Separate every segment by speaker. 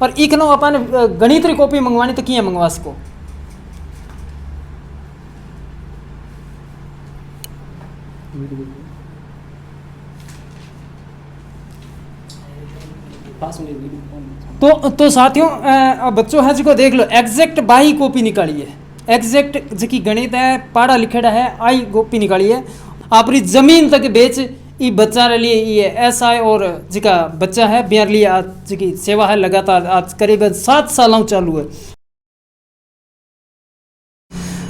Speaker 1: और इखनो अपन गणित री कॉपी मंगवानी तो किए मंगवा सको। तो साथियों बच्चों है जिको देख लो एग्जैक्ट बाई कॉपी निकाली है, एग्जैक्ट जी गणित है पढ़ा लिखेड़ा है आई कॉपी निकाली है। आपरी जमीन तक बेच ई बच्चा रे लिए ये एसआई और जिका बच्चा है बिहार लिए आज जी सेवा है लगातार आज करीब 7 सालों चालू है।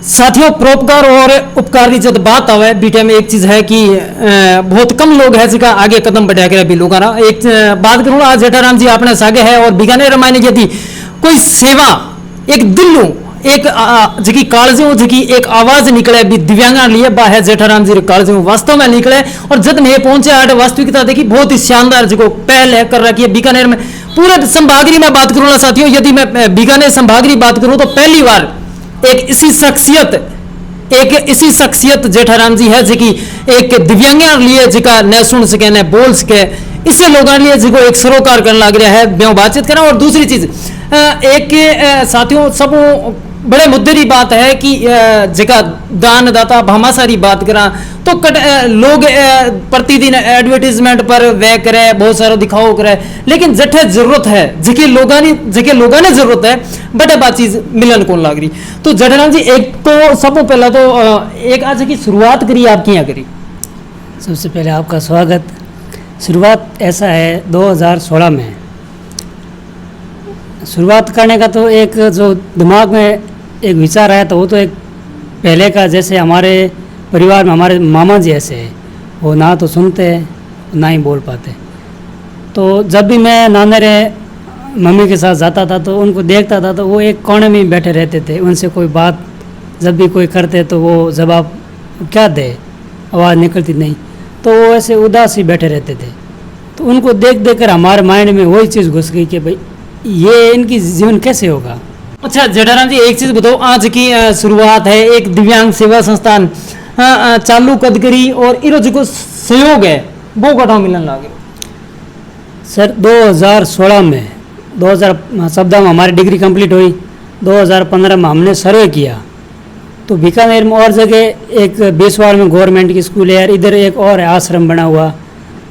Speaker 1: साथियों परोपकार और उपकार की जब बात आवे बीटे में एक चीज है कि बहुत कम लोग है जिका आगे कदम बढ़ा के भी लोग एक बात करूँ आज जेठाराम जी अपने सागे है और बीकानेर रामायण यदि कोई सेवा एक दिल्लू एक जी कालजों जी एक आवाज निकले भी दिव्यांगा लिए बा है जेठाराम जी कालजों वास्तव में निकले। और जब नहीं पहुंचे आठ वास्तविकता देखी बहुत ही शानदार जो पहल कर रखी है बीकानेर में। पूरे संभागरी में बात करूँ ना साथियों, यदि मैं बीकानेर संभागरी बात करूँ तो पहली बार एक इसी शख्सियत जेठाराम जी है जी एक दिव्यांगा लिए जिका न सुन सके न बोल सके इसे लोगों लिए जिको एक सरोकार करने लग रहा है ब्यों बातचीत करना। और दूसरी चीज एक साथियों सब बड़े मुद्दे की बात है कि जिका दानदाता भामाशारी बात करा तो लोग प्रतिदिन एडवर्टीजमेंट पर वह करे बहुत सारा दिखाओ करे, लेकिन जठे जरूरत है जिके लोगों ने जरूरत है बटे बात चीज मिलन कौन लाग रही। तो जेठाराम जी एक तो सब पहला तो एक आज की शुरुआत करी आपकी यहाँ करी।
Speaker 2: सबसे पहले आपका स्वागत। शुरुआत ऐसा है 2016 में शुरुआत करने का तो एक जो दिमाग में एक विचार आया तो वो तो एक पहले का जैसे हमारे परिवार में हमारे मामा जी ऐसे हैं, वो ना तो सुनते ना ही बोल पाते। तो जब भी मैं नाने रे मम्मी के साथ जाता था तो उनको देखता था तो वो एक कोने में बैठे रहते थे। उनसे कोई बात जब भी कोई करते तो वो जवाब क्या दे, आवाज़ निकलती नहीं, तो वो ऐसे उदास ही बैठे रहते थे। तो उनको देख देख कर हमारे माइंड में वही चीज़ घुस गई कि भाई ये इनकी जीवन कैसे होगा।
Speaker 1: अच्छा जेठाराम जी एक चीज बताओ, आज की शुरुआत है एक दिव्यांग सेवा संस्थान चालू कद करी और इरो जो सहयोग है वो कटाव मिलन लगे।
Speaker 2: सर 2016 में 2014 में हमारी डिग्री कंप्लीट हुई, 2015 में हमने सर्वे किया तो बीकानेर में और जगह एक बेसवाड़ में गवर्नमेंट की स्कूल है, इधर एक और है आश्रम बना हुआ।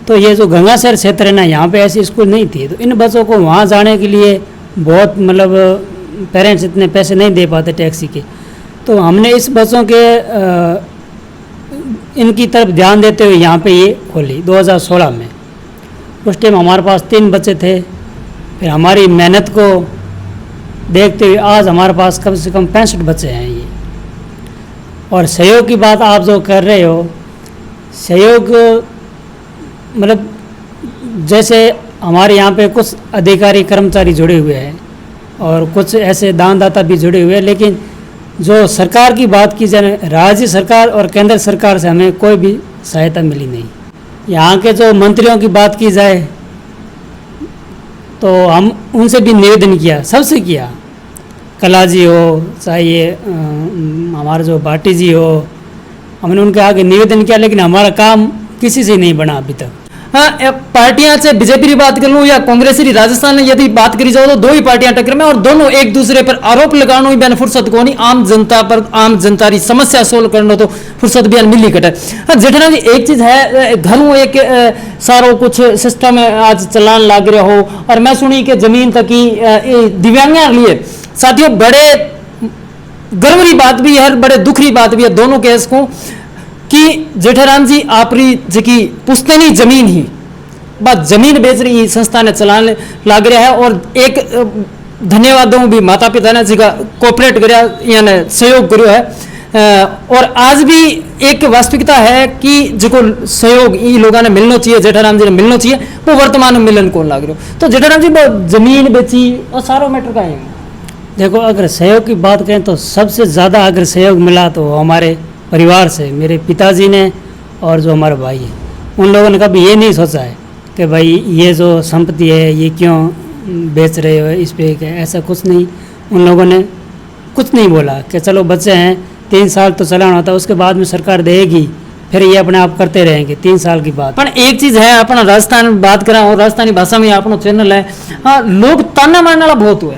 Speaker 2: तो ये जो गंगासर क्षेत्र है ना यहाँ पे ऐसी स्कूल नहीं थी, तो इन बच्चों को वहाँ जाने के लिए बहुत मतलब पेरेंट्स इतने पैसे नहीं दे पाते टैक्सी के। तो हमने इस बच्चों के इनकी तरफ ध्यान देते हुए यहाँ पे ये खोली 2016 में। उस टाइम हमारे पास 3 बच्चे थे, फिर हमारी मेहनत को देखते हुए आज हमारे पास कम से कम 65 बच्चे हैं ये। और सहयोग की बात आप जो कर रहे हो, सहयोग मतलब जैसे हमारे यहाँ पे कुछ अधिकारी कर्मचारी जुड़े हुए हैं और कुछ ऐसे दानदाता भी जुड़े हुए हैं, लेकिन जो सरकार की बात की जाए राज्य सरकार और केंद्र सरकार से हमें कोई भी सहायता मिली नहीं। यहाँ के जो मंत्रियों की बात की जाए तो हम उनसे भी निवेदन किया, सबसे किया, कला जी हो चाहे ये हमारे जो भाटी जी हो, हमने उनके आगे निवेदन किया लेकिन हमारा काम किसी से नहीं बना अभी तक।
Speaker 1: हाँ पार्टियां से बीजेपी की बात कर लूँ या कांग्रेस की राजस्थान में यदि बात करी जाओ तो दो ही पार्टियां टक्कर में और दोनों एक दूसरे पर आरोप लगाना ही बेन फुर्सत को नहीं, आम जनता पर आम जनता की समस्या सोल्व करना तो फुर्सत भी मिली कटे। हाँ जेठाराम जी एक चीज है घरों एक सारो कुछ सिस्टम आज चलान लाग रहे हो और मैं सुनी कि जमीन तक ही दिव्यांगा लिए साथियों बड़े गर्व की बात भी है, बड़े दुख की बात भी है दोनों केस को कि जेठाराम जी आपरी जी पुश्तैनी जमीन ही बात जमीन बेच रही संस्था ने चलाने लाग रहा है। और एक धन्यवाद दूँ भी माता पिता ने जी का कोऑपरेट कर यानी सहयोग करो है। और आज भी एक वास्तविकता है कि जो सहयोग इन लोगों ने मिलना चाहिए, जेठाराम जी ने मिलना चाहिए, वो वर्तमान में मिलन कौन लाग रहे हो। तो जेठाराम जी वो जमीन बेची और सारो मैटर का है।
Speaker 2: देखो अगर सहयोग की बात करें तो सबसे ज़्यादा अगर सहयोग मिला तो हमारे परिवार से, मेरे पिताजी ने और जो हमारे भाई है, उन लोगों ने कभी ये नहीं सोचा है कि भाई ये जो संपत्ति है ये क्यों बेच रहे हो इस पे, ऐसा कुछ नहीं। उन लोगों ने कुछ नहीं बोला कि चलो बच्चे हैं 3 साल तो चलाना होता है, उसके बाद में सरकार देगी फिर ये अपने आप करते रहेंगे 3 साल की बात।
Speaker 1: पर एक चीज है, अपना राजस्थान में बात करा और राजस्थानी भाषा में अपना चैनल है, हाँ, लोग ताना मारने वाला बहुत हुए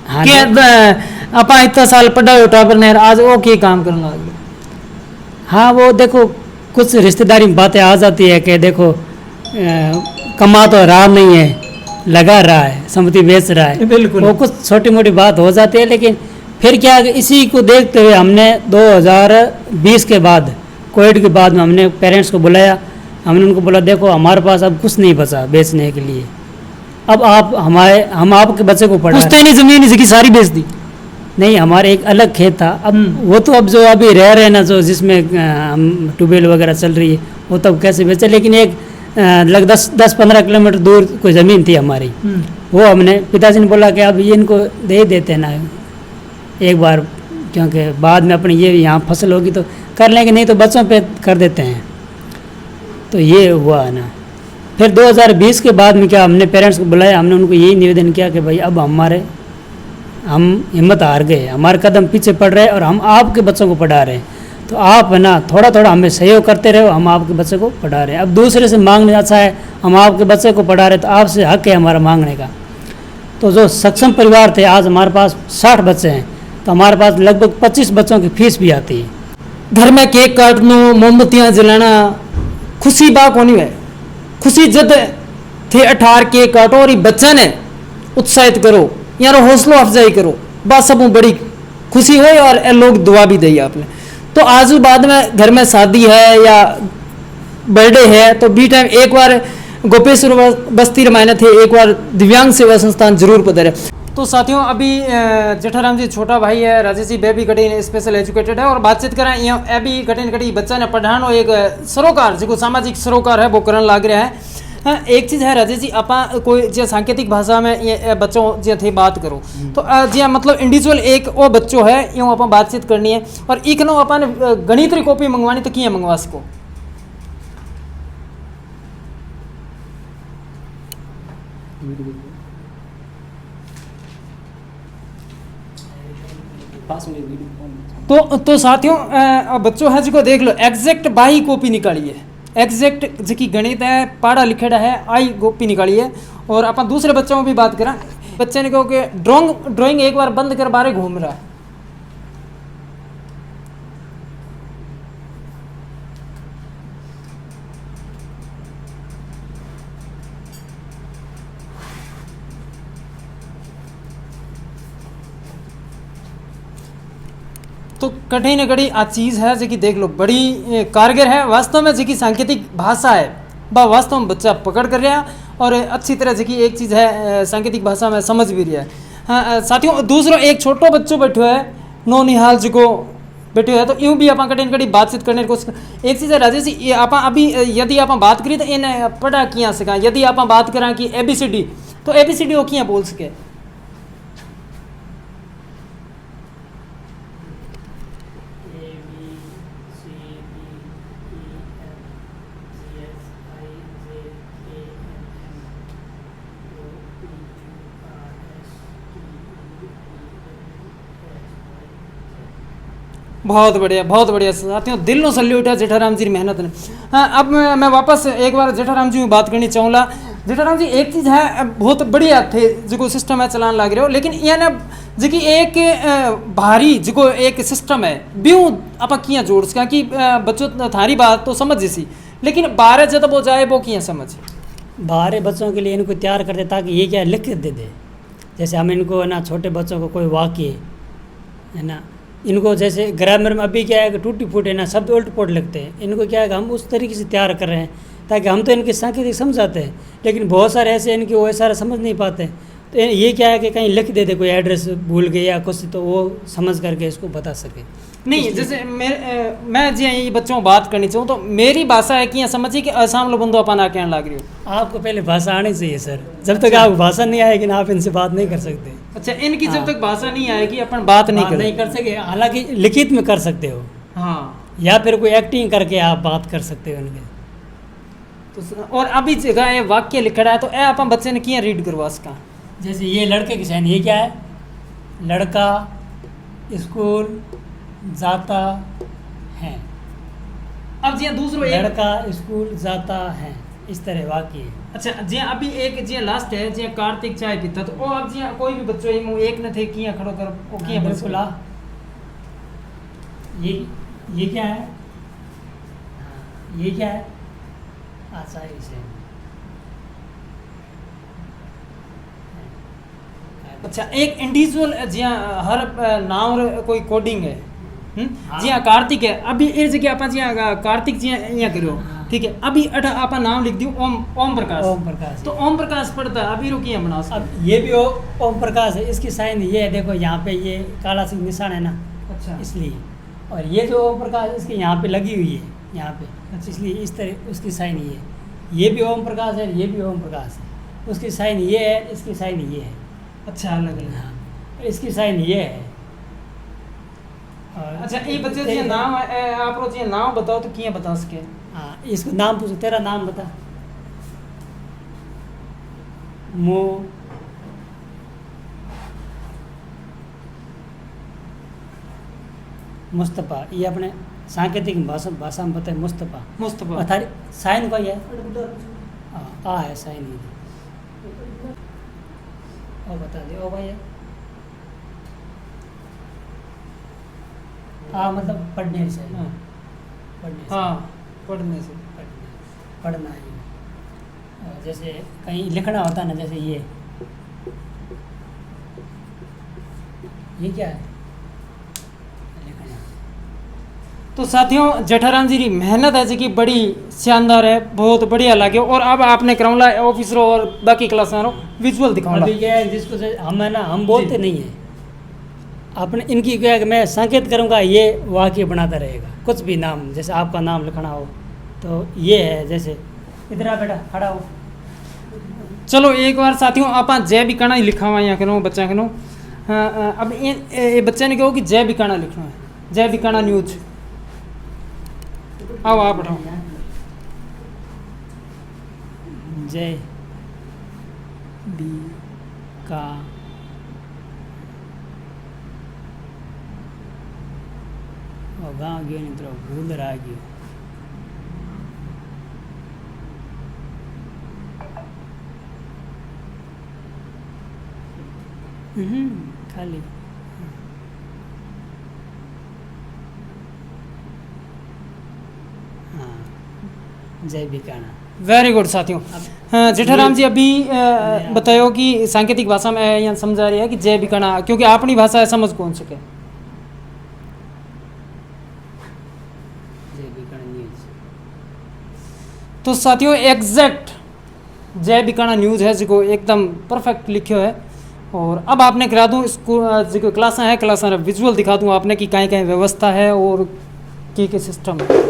Speaker 2: हाँ
Speaker 1: कि अपा इतना साल पढ़ा हो टाबर ने, आज वो की काम करने लगे।
Speaker 2: हाँ, वो देखो कुछ रिश्तेदारी में बातें आ जाती है कि देखो कमा तो रहा नहीं है, लगा रहा है, संपत्ति बेच रहा है,
Speaker 1: बिल्कुल।
Speaker 2: वो कुछ छोटी मोटी बात हो जाती है। लेकिन फिर क्या है, इसी को देखते हुए हमने 2020 के बाद, कोविड के बाद में हमने पेरेंट्स को बुलाया। हमने उनको बोला देखो हमारे पास अब कुछ नहीं बचा बेचने के लिए, अब हम आपके बच्चे को पढ़ा
Speaker 1: कुछ तो नहीं, जमीन इसकी सारी बेच दी।
Speaker 2: नहीं, हमारे एक अलग खेत था। अब वो तो अब जो अभी रह रहे हैं ना, जो जिसमें हम ट्यूबवेल वगैरह चल रही है, वो तब कैसे बेचे। लेकिन एक लग 10-15 किलोमीटर दूर कोई ज़मीन थी हमारी, वो हमने पिताजी ने बोला कि अब ये इनको दे देते हैं ना एक बार, क्योंकि बाद में अपनी ये यहाँ फसल होगी तो कर लेंगे, नहीं तो बच्चों पे कर देते हैं। तो ये हुआ है ना। फिर 2020 के बाद में क्या, हमने पेरेंट्स को बुलाया, हमने उनको यही निवेदन किया कि भाई अब हम हिम्मत हार गए, हमारे कदम पीछे पड़ रहे हैं और हम आपके बच्चों को पढ़ा रहे हैं, तो आप है ना थोड़ा थोड़ा हमें सहयोग करते रहो, हम आपके बच्चे को पढ़ा रहे हैं। अब दूसरे से मांगने अच्छा है, हम आपके बच्चे को पढ़ा रहे हैं, तो आपसे हक है हमारा मांगने का। तो जो सक्षम परिवार थे, आज हमारे पास 60 बच्चे हैं, तो हमारे पास लगभग 25 बच्चों की फीस भी आती है।
Speaker 1: घर में केक काटना, मोमबत्तियां जलाना, खुशी बात होनी है। खुशी जब थे 18 केक काटो और बच्चा ने उत्साहित करो, यार हौसला अफजाई करो, बस सब बड़ी खुशी हो और लोग दुआ भी दी आपने। तो आज बाद में घर में शादी है या बर्थडे है तो बी टाइम एक बार गोपेश्वर बस्ती रामायण थे, एक बार दिव्यांग सेवा संस्थान जरूर पधारे। तो साथियों, अभी जेठाराम जी छोटा भाई है, Rajesh ji baby cutting special educated है और बातचीत करें यहाँ अभी कटिंग बच्चा ने पढ़ानो एक सरोकार जो सामाजिक सरोकार है वो करने लग रहा है। हाँ, एक चीज़ है राजेश जी, आपा कोई जो सांकेतिक भाषा में ये बच्चों जो थे बात करो तो जी मतलब इंडिविजुअल एक वो बच्चों है यूँ आप बातचीत करनी है और एक नो अपन गणित री कॉपी मंगवानी तो किए मंगवा सको। तो साथियों बच्चों है जिको देख लो एग्जैक्ट बाई कॉपी निकाली है, एग्जैक्ट जी गणित है पढ़ा लिखेड़ा है आई कॉपी निकाली है। और अपन दूसरे बच्चों में भी बात करें, बच्चे ने कहो कि ड्राइंग एक बार बंद कर बारे घूम रहा है। तो कठिन न कड़ी आ चीज़ है जो कि देख लो बड़ी कारगर है वास्तव में, जो कि सांकेतिक भाषा है वह वास्तव में बच्चा पकड़ कर रहा है और अच्छी तरह से कि एक चीज़ है सांकेतिक भाषा में समझ भी रहा है। हाँ साथियों, दूसरा एक छोटो बच्चों बैठो है नो निहाल जो को बैठे है, तो यूँ भी आप कठिन कड़ी बातचीत करने की कोशिश। एक चीज़ है राजेश जी, आप अभी यदि आप बात करें तो इन पढ़ा किया सका, यदि आप बात करें कि ABCD तो ABCD वो किया बोल सके। बहुत बढ़िया साथियों, दिल नो सल्यूट है जेठाराम जी की मेहनत ने। हाँ, अब मैं वापस एक बार जेठाराम जी में बात करनी चाहूँगा। जेठाराम जी एक चीज़ है बहुत बढ़िया थे जो सिस्टम है चलान लग रहे हो, लेकिन ये ना जो कि एक भारी जो एक सिस्टम है ब्यू आप किया जोड़ सका कि बच्चों थारी बात तो समझ जैसी, लेकिन बारह जब वो जाए वो किया समझ
Speaker 2: बाहर बच्चों के लिए इनको तैयार करते ताकि ये क्या लिख के दे दे। जैसे हम इनको है ना छोटे बच्चों को कोई वाक्य है ना, इनको जैसे ग्रामर में अभी क्या है कि टूटी फूट है ना शब्द उल्ट पुलट लगते हैं, इनको क्या है कि हम उस तरीके से तैयार कर रहे हैं ताकि हम तो इनके सांकेतिक समझाते हैं, लेकिन बहुत सारे ऐसे इनके वो सारा समझ नहीं पाते। तो ये क्या है कि कहीं लिख दे दे कोई एड्रेस भूल गए या कुछ, तो वो समझ करके इसको बता सके।
Speaker 1: नहीं जैसे मैं जी ये बच्चों बात करनी चाहूँ तो मेरी भाषा है कि यहाँ समझिए कि असम लो बंदो अपन आके लग रही हो।
Speaker 2: आपको पहले भाषा आनी चाहिए सर, जब तक आपको भाषा नहीं आएगी ना आप इनसे बात नहीं कर सकते।
Speaker 1: अच्छा, इनकी जब तक भाषा नहीं आएगी अपन बात नहीं
Speaker 2: कर सके, हालांकि लिखित में कर सकते हो
Speaker 1: हाँ,
Speaker 2: या फिर कोई एक्टिंग करके आप बात कर सकते हो इनके।
Speaker 1: तो और अभी जगह ये वाक्य लिख रहा है तो ए अपन बच्चे ने किया रीड करवा सका।
Speaker 2: जैसे ये लड़के की साइन, ये क्या है, लड़का स्कूल जाता है।
Speaker 1: अब जी दूसरो एक
Speaker 2: लड़का स्कूल जाता है, इस तरह वाक्य है।
Speaker 1: अच्छा जी अभी एक जी लास्ट है जी कार्तिक चाय पीता तो ओ अब जी कोई भी बच्चों एक न थे किया खड़ो कर ओ किया
Speaker 2: बिल्कुल। ये क्या है? ये क्या है? अच्छा इसे
Speaker 1: अच्छा एक इंडिविजुअल जिया हर नाम रे कोई कोडिंग है
Speaker 2: हाँ।
Speaker 1: जिया कार्तिक है अभी ए जगह आपा जिया कार्तिक जिया यहाँ करो
Speaker 2: हाँ।
Speaker 1: ठीक है अभी अठा आपा नाम लिख दियो ओम प्रकाश
Speaker 2: ओम प्रकाश
Speaker 1: तो ओम प्रकाश पढ़ता है अभी रुकिए बना
Speaker 2: अब ये भी ओम प्रकाश है, इसकी साइन ये है, देखो यहाँ पे ये काला सिंह निशान है ना,
Speaker 1: अच्छा
Speaker 2: इसलिए। और ये जो ओम प्रकाश इसकी यहाँ पे लगी हुई है, यहाँ पे, इसलिए इस तरह उसकी साइन ये भी ओम प्रकाश है, ये भी ओम प्रकाश है। उसकी साइन ये है, इसकी साइन ये है।
Speaker 1: अच्छा अलग अलग
Speaker 2: हाँ, इसकी साइन ये है। और
Speaker 1: अच्छा ये बच्चे जी नाम आप रो जी नाम बताओ तो किया बता सके
Speaker 2: हाँ, इसको नाम पूछो, तेरा नाम बता। मो मुस्तफ़ा, ये अपने सांकेतिक भाषा में बताए मुस्तफ़ा।
Speaker 1: मुस्तफा
Speaker 2: और थारी साइन कोई है? आ है साइन ये। और बता दे ओ भाई हाँ, मतलब पढ़ने से,
Speaker 1: हाँ
Speaker 2: पढ़ने से,
Speaker 1: हाँ पढ़ने से
Speaker 2: पढ़ना है। और जैसे कहीं लिखना होता है ना, जैसे ये क्या है? लिखना।
Speaker 1: तो साथियों जेठाराम जी की मेहनत है जी बड़ी शानदार है बहुत बढ़िया लगे और अब आपने करौला ऑफिसरों और बाकी क्लासारों विजुअल दिखाऊंगा
Speaker 2: अभी क्या है जिसको हम है ना, हम बोलते नहीं है अपने, इनकी क्या है कि मैं संकेत करूँगा ये वाक्य बनाता रहेगा। कुछ भी नाम, जैसे आपका नाम लिखना हो तो ये है, जैसे इधर आ बेटा खड़ा हो।
Speaker 1: चलो एक बार साथियों आप जय बिकाना ही लिखा हुआ यहाँ करो बच्चा करो अब ये बच्चे ने कहो कि जय बिकाना लिखना है, जय बिकाना न्यूज। आओ आप बैठाओ।
Speaker 2: जय बी का गाँव गयो नहीं तो भूल रहा गयो। खाली हाँ, जय बिकाना।
Speaker 1: वेरी गुड साथियों। हाँ, जेठाराम जी अभी बताओ कि सांकेतिक भाषा में यहाँ समझा रही है कि जय बिकाना क्योंकि अपनी भाषा है समझ कौन सके।
Speaker 2: जय बिकाना न्यूज।
Speaker 1: तो साथियों एग्जैक्ट जय बिकाना न्यूज है जिको एकदम परफेक्ट लिखो है। और अब आपने करा दूँ स्कूल जो क्लास है क्लास विजुअल दिखा दूँ आपने कि कहीं कहीं व्यवस्था है और की सिस्टम है।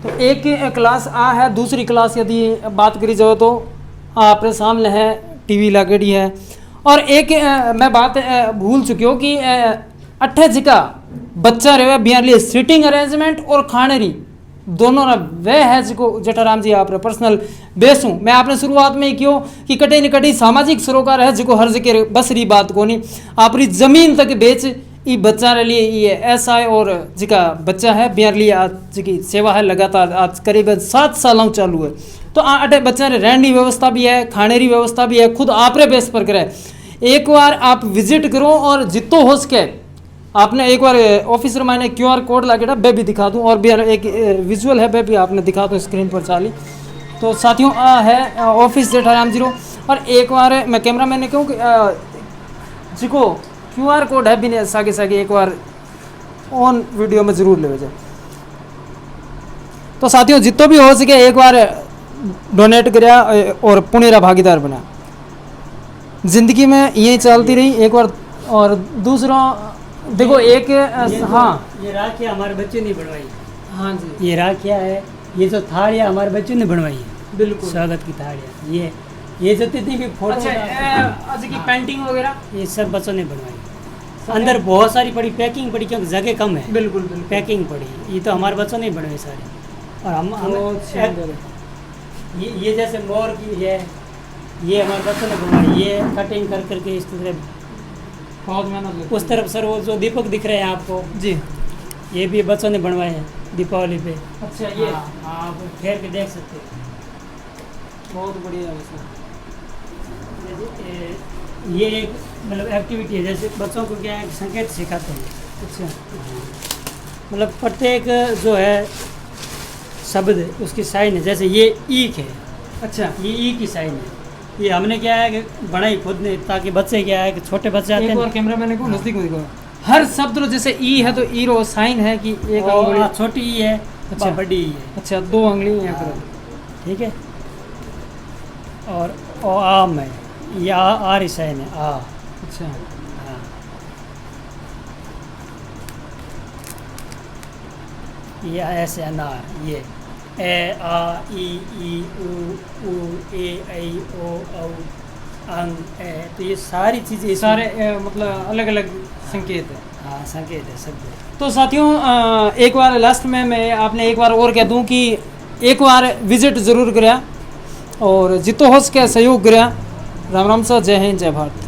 Speaker 1: तो एक क्लास आ है, दूसरी क्लास यदि बात करी जाए तो आपके सामने है टीवी लागेड़ी है। और एक मैं बात भूल चुकी हूँ कि 28 का बच्चा रहे बिहार लिए सीटिंग अरेंजमेंट और खानेरी दोनों ना वह है जिको जेठाराम जी आप पर्सनल बेस हूँ। मैं आपने शुरुआत में ही क्यों कि कटे न कटी सामाजिक सरोकार है जिको हर जगह बस रही बात को नहीं आपरी जमीन तक बेच ई बच्चा रे लिए ये ऐसा है। और जिका बच्चा है बिहार लिए आज जिकी सेवा है लगातार आज करीब 7 सालों चालू है। तो अटे बच्चा रे रहने की व्यवस्था भी है, खाने की व्यवस्था भी है, खुद आप रे बेस पर करे। एक बार आप विजिट करो और जितो हो सके आपने एक बार ऑफिसर मैंने QR कोड लागेड़ा वे भी दिखा दूं और भी एक विजुअल है वे भी आपने दिखा दो स्क्रीन पर चाली। तो साथियों है ऑफिस जेठाराम जी रो। और एक बार मैं कैमरा मैन ने कहूँ कि जिको QR कोड है भी नहीं सागे सागे एक बार ऑन वीडियो में ज़रूर ले जाए। तो साथियों जितो भी हो सके एक बार डोनेट कराया और पुणेरा भागीदार बना। जिंदगी में यही चलती रही एक बार। और दूसरा देखो एक हाँ
Speaker 2: ये राखियाँ हमारे बच्चों ने बनवाई।
Speaker 1: हाँ जी
Speaker 2: ये राखियाँ है, ये जो थालियाँ हमारे बच्चों ने बनवाई है,
Speaker 1: बिल्कुल
Speaker 2: स्वागत की थालियाँ। ये जो जितनी भी फोटो
Speaker 1: अच्छा की पेंटिंग वगैरह
Speaker 2: ये सब बच्चों ने बनवाई। अंदर बहुत सारी पड़ी, पैकिंग पड़ी क्योंकि जगह कम है,
Speaker 1: बिल्कुल बिल्कुल
Speaker 2: पैकिंग पड़ी। ये तो हमारे बच्चों ने बनवाई सारी। और हम ये जैसे मोर की है, ये हमारे बच्चों ने बनवाई। ये कटिंग कर करके इस तरह
Speaker 1: बहुत मेहनत
Speaker 2: उस तरफ सर वो जो दीपक दिख रहे हैं आपको,
Speaker 1: जी
Speaker 2: ये भी बच्चों ने बनवाए हैं। दीपावली पे।
Speaker 1: अच्छा
Speaker 2: हाँ, आप ठहर के देख सकते हो।
Speaker 1: बहुत बढ़िया है सर।
Speaker 2: ये एक मतलब एक्टिविटी है, जैसे बच्चों को क्या है संकेत सिखाते हैं।
Speaker 1: अच्छा
Speaker 2: मतलब प्रत्येक जो है शब्द उसकी साइन है, जैसे ये ईक है,
Speaker 1: अच्छा,
Speaker 2: ये ई की साइन है। ये हमने क्या है कि बनाई खुद ने, ताकि बच्चे क्या है कि छोटे बच्चे आते
Speaker 1: एक
Speaker 2: हैं
Speaker 1: और कैमरा मैन को नजदीक दिखाओ। हर शब्द रो जैसे ई है तो ई रो साइन है कि एक
Speaker 2: और
Speaker 1: अंगुली।
Speaker 2: छोटी ई है,
Speaker 1: अच्छा।
Speaker 2: बड़ी ई है,
Speaker 1: अच्छा, 2 उंगली यहाँ
Speaker 2: हाँ,
Speaker 1: पर।
Speaker 2: ठीक है। और ओ आम है, ये आ रही साइन है, आ।
Speaker 1: अच्छा
Speaker 2: हाँ। ये ऐसे अनार, ये ए आ ई उ ए ऐ ओ औ अंग ए, तो ये सारी चीज़ें
Speaker 1: सारे मतलब अलग अलग संकेत है।
Speaker 2: हाँ संकेत है शब्द।
Speaker 1: तो साथियों एक बार लास्ट में मैं आपने एक बार और कह दूं कि एक बार विजिट ज़रूर करें और जितो हो सके सहयोग करें। राम राम सर, जय हिंद, जय भारत।